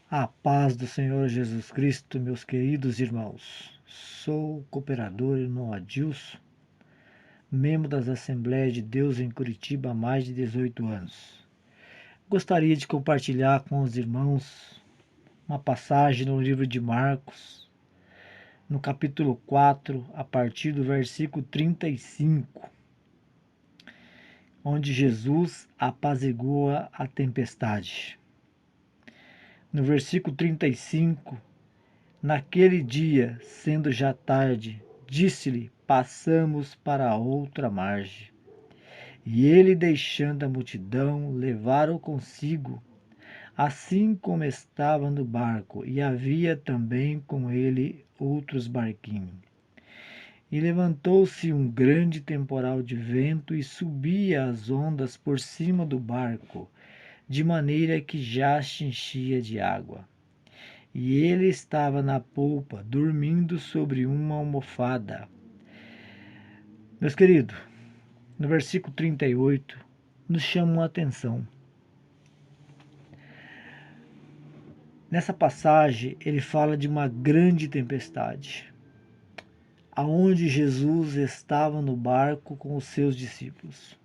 A paz do Senhor Jesus Cristo, meus queridos irmãos. Sou o cooperador irmão Adilson, membro das Assembleias de Deus em Curitiba há mais de 18 anos. Gostaria de compartilhar com os irmãos uma passagem no livro de Marcos, no capítulo 4, a partir do versículo 35, onde Jesus apazigua a tempestade. No versículo 35, naquele dia, sendo já tarde, disse-lhe: passamos para a outra margem. E ele, deixando a multidão, levaram consigo, assim como estava no barco, e havia também com ele outros barquinhos. E levantou-se um grande temporal de vento e subia as ondas por cima do barco, de maneira que já se enchia de água. E ele estava na polpa, dormindo sobre uma almofada. Meus queridos, no versículo 38, nos chama a atenção. Nessa passagem, ele fala de uma grande tempestade, aonde Jesus estava no barco com os seus discípulos.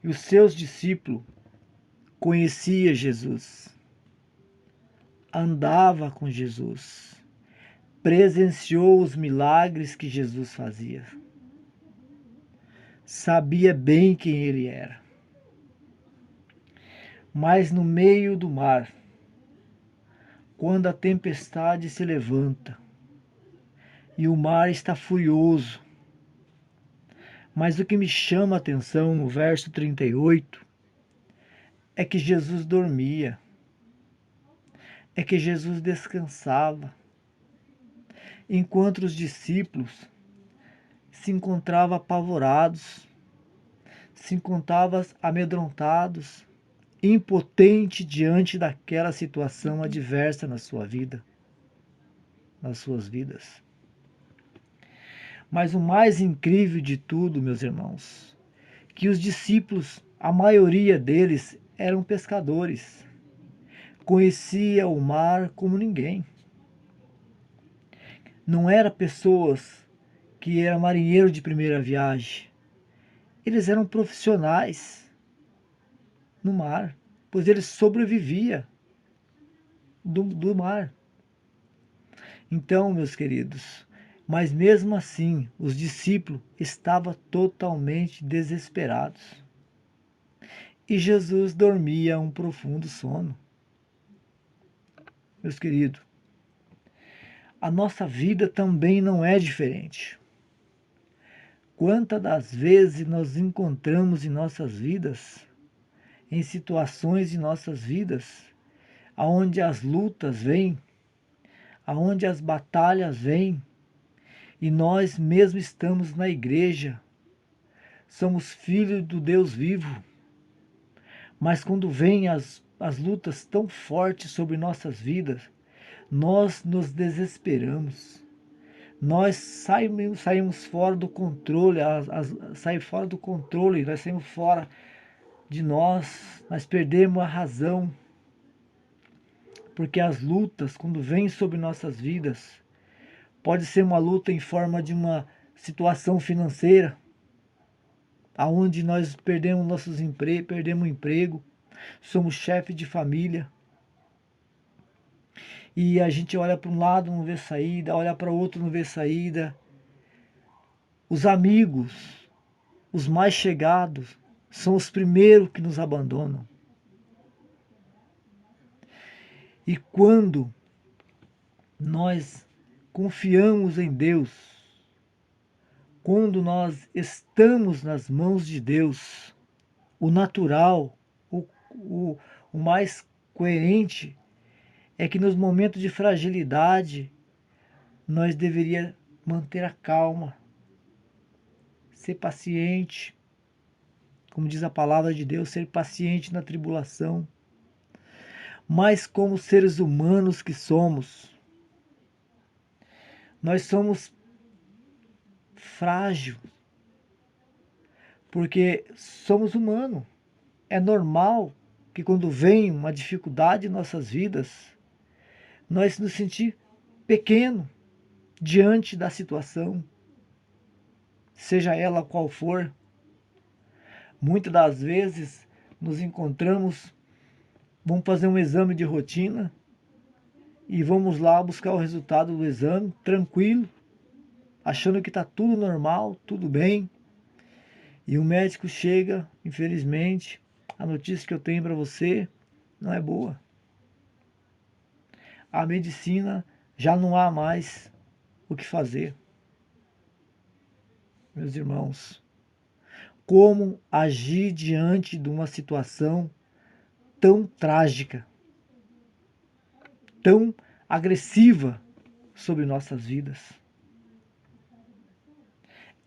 E os seus discípulos conheciam Jesus, andava com Jesus, presenciou os milagres que Jesus fazia. Sabia bem quem ele era. Mas no meio do mar, quando a tempestade se levanta e o mar está furioso, mas o que me chama a atenção no verso 38 é que Jesus dormia, é que Jesus descansava, enquanto os discípulos se encontravam apavorados, se encontravam amedrontados, impotente diante daquela situação adversa na sua vida, nas suas vidas. Mas o mais incrível de tudo, meus irmãos, que os discípulos, a maioria deles, eram pescadores. Conhecia o mar como ninguém. Não eram pessoas que eram marinheiros de primeira viagem. Eles eram profissionais no mar, pois eles sobreviviam do mar. Então, meus queridos, mas mesmo assim, os discípulos estavam totalmente desesperados. E Jesus dormia um profundo sono. Meus queridos, a nossa vida também não é diferente. Quantas das vezes nós encontramos em nossas vidas, em situações de nossas vidas, aonde as lutas vêm, aonde as batalhas vêm, e nós mesmo estamos na igreja, somos filhos do Deus vivo, mas quando vêm as lutas tão fortes sobre nossas vidas, nós nos desesperamos. Nós saímos fora do controle, saímos fora do controle, nós saímos fora de nós perdemos a razão, porque as lutas, quando vêm sobre nossas vidas, pode ser uma luta em forma de uma situação financeira, aonde nós perdemos perdemos o emprego, somos chefe de família, e a gente olha para um lado, não vê saída, olha para o outro, não vê saída. Os amigos, os mais chegados, são os primeiros que nos abandonam. E quando nós confiamos em Deus, quando nós estamos nas mãos de Deus, o natural, o mais coerente é que nos momentos de fragilidade nós deveríamos manter a calma, ser paciente, como diz a palavra de Deus, ser paciente na tribulação. Mas como seres humanos que somos, nós somos frágeis, porque somos humanos. É normal que quando vem uma dificuldade em nossas vidas, nós nos sentimos pequeno diante da situação, seja ela qual for. Muitas das vezes nos encontramos, vamos fazer um exame de rotina e vamos lá buscar o resultado do exame, tranquilo, achando que está tudo normal, tudo bem. E o médico chega, infelizmente, a notícia que eu tenho para você não é boa. A medicina já não há mais o que fazer. Meus irmãos, como agir diante de uma situação tão trágica, tão agressiva sobre nossas vidas?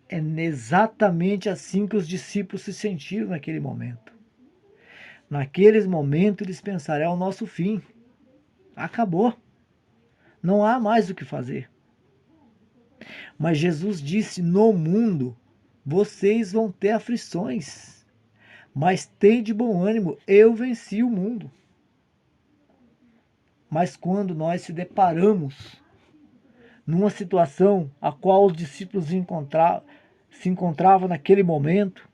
É exatamente assim que os discípulos se sentiram naquele momento. Naqueles momentos eles pensaram, é o nosso fim. Acabou. Não há mais o que fazer. Mas Jesus disse, no mundo vocês vão ter aflições. Mas tende bom ânimo, eu venci o mundo. Mas quando nós se deparamos numa situação a qual os discípulos se encontravam naquele momento,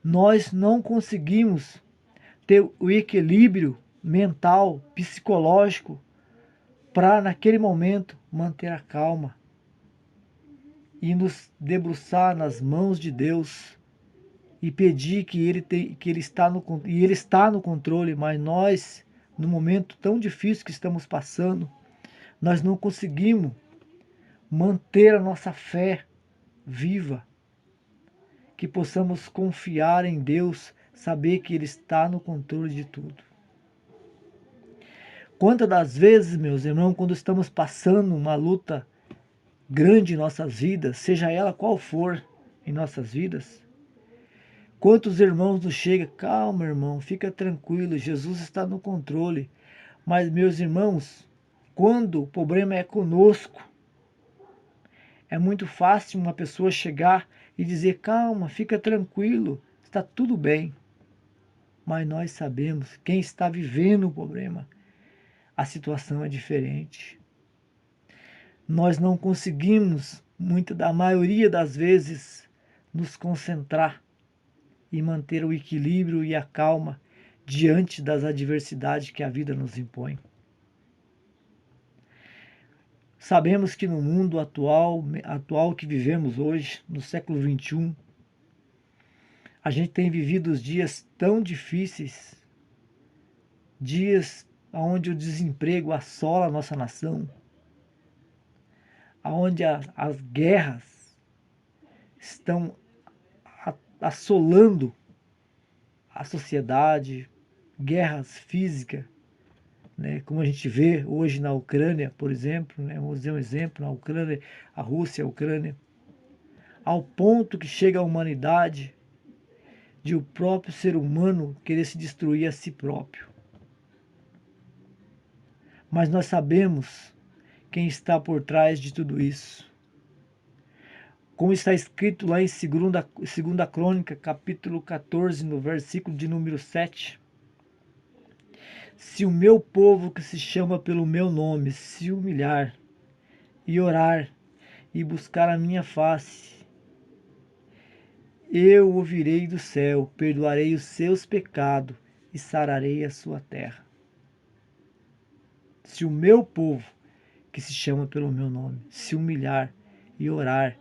nós não conseguimos ter o equilíbrio mental, psicológico, para naquele momento manter a calma e nos debruçar nas mãos de Deus e pedir que ele está no controle, mas nós, no momento tão difícil que estamos passando, nós não conseguimos manter a nossa fé viva, que possamos confiar em Deus, saber que Ele está no controle de tudo. Quantas das vezes, meus irmãos, quando estamos passando uma luta grande em nossas vidas, seja ela qual for em nossas vidas, quantos irmãos nos chegam, calma irmão, fica tranquilo, Jesus está no controle. Mas meus irmãos, quando o problema é conosco, é muito fácil uma pessoa chegar e dizer, calma, fica tranquilo, está tudo bem. Mas nós sabemos, quem está vivendo o problema, a situação é diferente. Nós não conseguimos, a maioria das vezes, nos concentrar e manter o equilíbrio e a calma diante das adversidades que a vida nos impõe. Sabemos que no mundo atual que vivemos hoje, no século XXI, a gente tem vivido os dias tão difíceis, dias onde o desemprego assola a nossa nação, onde as guerras estão assolando a sociedade, guerras físicas, né, como a gente vê hoje na Ucrânia, por exemplo, né, vamos dizer um exemplo, na Ucrânia, a Rússia, a Ucrânia, ao ponto que chega a humanidade de o próprio ser humano querer se destruir a si próprio. Mas nós sabemos quem está por trás de tudo isso. Como está escrito lá em 2 Crônica, capítulo 14, no versículo de número 7. Se o meu povo que se chama pelo meu nome se humilhar e orar e buscar a minha face, eu ouvirei do céu, perdoarei os seus pecados e sararei a sua terra. Se o meu povo, que se chama pelo meu nome, se humilhar e orar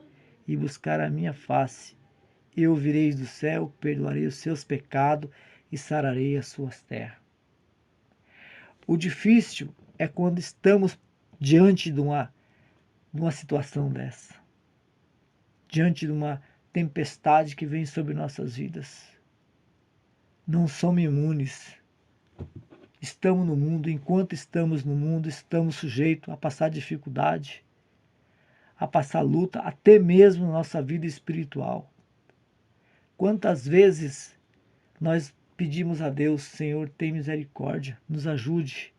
e buscar a minha face, eu ouvirei do céu, perdoarei os seus pecados e sararei as suas terras. O difícil é quando estamos diante de uma situação dessa, diante de uma tempestade que vem sobre nossas vidas. Não somos imunes. Estamos no mundo, enquanto estamos no mundo, estamos sujeitos a passar dificuldade, a passar luta, até mesmo na nossa vida espiritual. Quantas vezes nós pedimos a Deus, Senhor, tem misericórdia, nos ajude,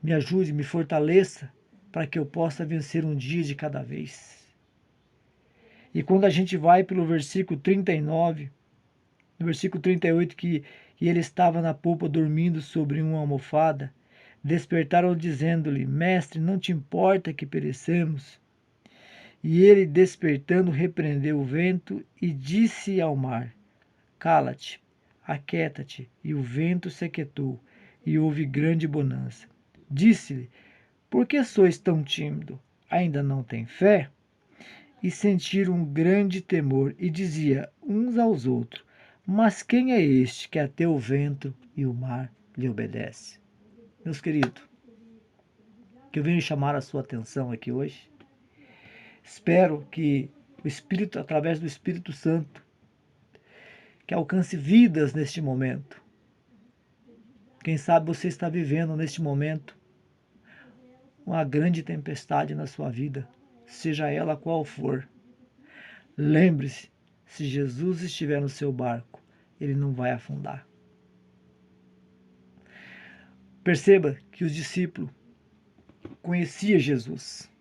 me fortaleça, para que eu possa vencer um dia de cada vez. E quando a gente vai pelo versículo 39, No versículo 38, que ele estava na polpa dormindo sobre uma almofada, despertaram dizendo-lhe: Mestre, não te importa que perecemos? E ele, despertando, repreendeu o vento e disse ao mar: Cala-te, aquieta-te. E o vento se aquietou, e houve grande bonança. Disse-lhe: Por que sois tão tímido? Ainda não tem fé? E sentiram um grande temor, e dizia uns aos outros: Mas quem é este que até o vento e o mar lhe obedece? Meus queridos, que eu venho chamar a sua atenção aqui hoje. Espero que o Espírito, através do Espírito Santo, que alcance vidas neste momento. Quem sabe você está vivendo neste momento uma grande tempestade na sua vida, seja ela qual for. Lembre-se, se Jesus estiver no seu barco, ele não vai afundar. Perceba que os discípulos conheciam Jesus,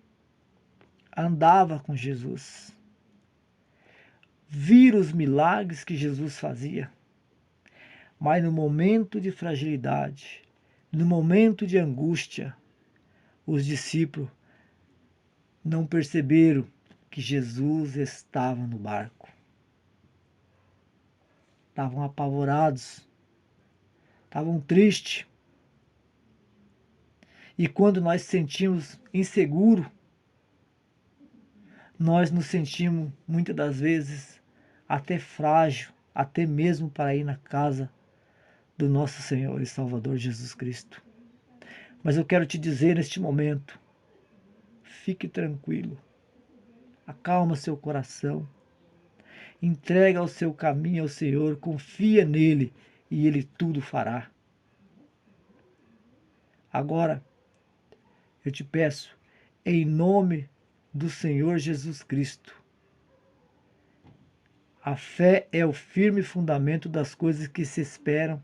andava com Jesus, viram os milagres que Jesus fazia, mas no momento de fragilidade, no momento de angústia, os discípulos não perceberam que Jesus estava no barco. Estavam apavorados, estavam tristes. E quando nós sentimos inseguro, nós nos sentimos muitas das vezes até frágil, até mesmo para ir na casa do nosso Senhor e Salvador Jesus Cristo. Mas eu quero te dizer neste momento, fique tranquilo, acalma seu coração, entrega o seu caminho ao Senhor, confia nele e ele tudo fará. Agora, eu te peço, em nome do Senhor Jesus Cristo, a fé é o firme fundamento das coisas que se esperam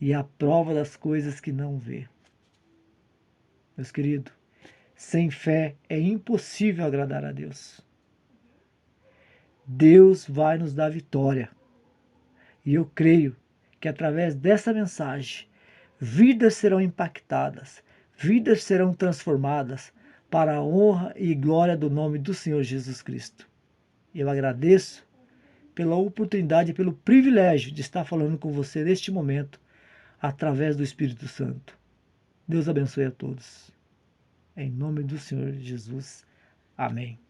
e a prova das coisas que não vê. Meus queridos, sem fé é impossível agradar a Deus. Deus vai nos dar vitória. E eu creio que através dessa mensagem, vidas serão impactadas, vidas serão transformadas para a honra e glória do nome do Senhor Jesus Cristo. Eu agradeço pela oportunidade, pelo privilégio de estar falando com você neste momento, através do Espírito Santo. Deus abençoe a todos. Em nome do Senhor Jesus. Amém.